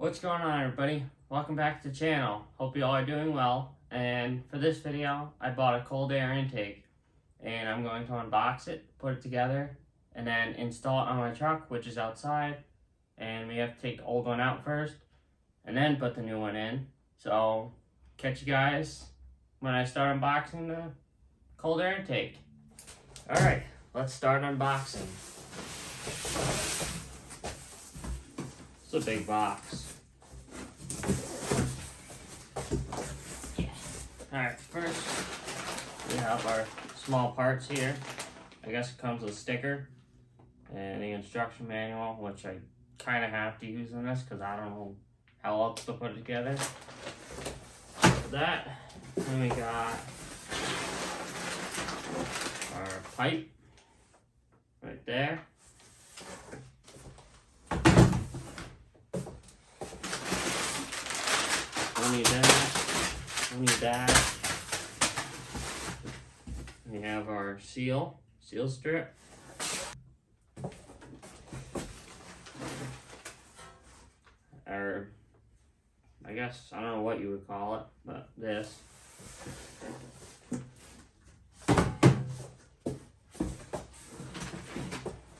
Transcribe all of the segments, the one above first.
What's going on, everybody? Welcome back to the channel. Hope you all are doing well. And for this video, I bought a cold air intake, and I'm going to unbox it, put it together, and then install it on my truck, which is outside. And we have to take the old one out first, and then put the new one in. So, catch you guys when I start unboxing the cold air intake. Alright, let's start unboxing. It's a big box. Alright, first we have our small parts here. I guess it comes with a sticker and the instruction manual, which I kind of have to use in this because I don't know how else to put it together. That, then we got our pipe right there. Don't need that. Don't need that. We have our seal strip. Or, I guess, I don't know what you would call it, but this.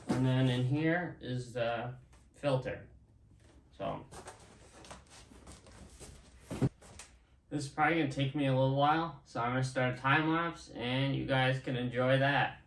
And then in here is the filter. So, this is probably going to take me a little while, so I'm going to start a time lapse and you guys can enjoy that.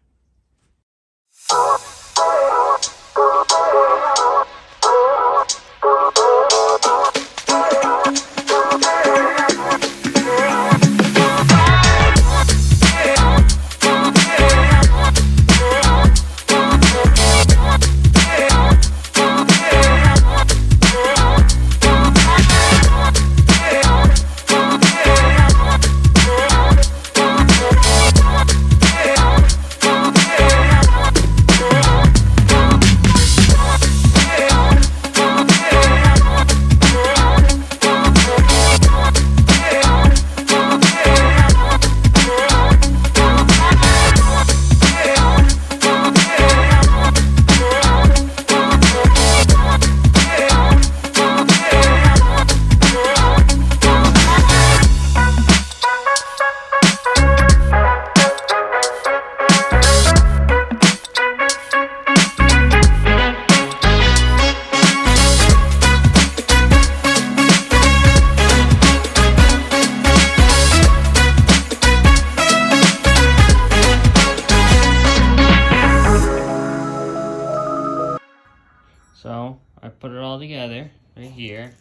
So I put it all together right here,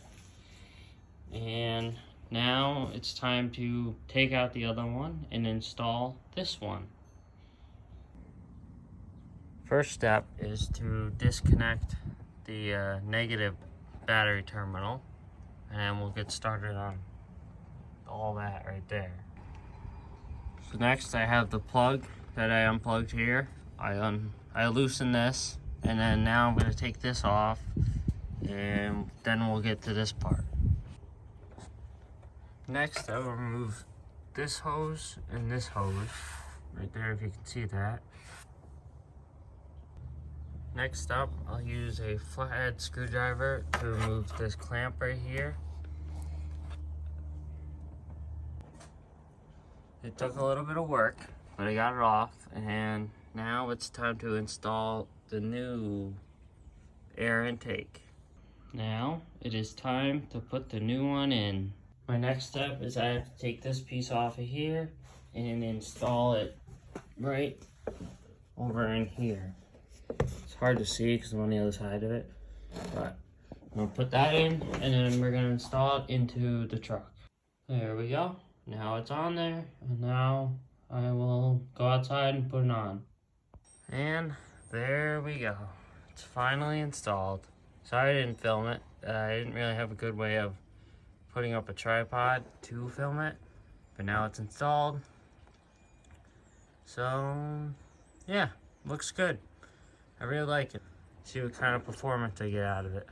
and now it's time to take out the other one and install this one. First step is to disconnect the negative battery terminal, and we'll get started on all that right there. So next I have the plug that I unplugged here. I loosen this, and then now I'm going to take this off, and then we'll get to this part. Next, I will remove this hose and this hose, right there if you can see that. Next up, I'll use a flathead screwdriver to remove this clamp right here. It took a little bit of work, but I got it off, and now it's time to install the new air intake. Now it is time to put the new one in. My next step is I have to take this piece off of here and install it right over in here. It's hard to see because I'm on the other side of it, but I'm gonna put that in, and then we're gonna install it into the truck. There we go. Now it's on there, and now I will go outside and put it on. And there we go. It's finally installed. Sorry I didn't film it. I didn't really have a good way of putting up a tripod to film it, but now it's installed. So, yeah, looks good. I really like it. See what kind of performance I get out of it.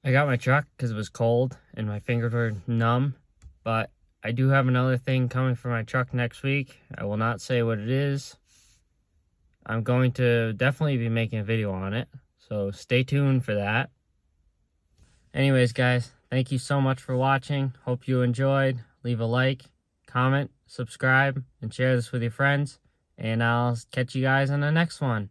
I got my truck because it was cold and my fingers were numb, but I do have another thing coming for my truck next week. I will not say what it is. I'm going to definitely be making a video on it, so stay tuned for that. Anyways, guys, thank you so much for watching. Hope you enjoyed. Leave a like, comment, subscribe, and share this with your friends. And I'll catch you guys in the next one.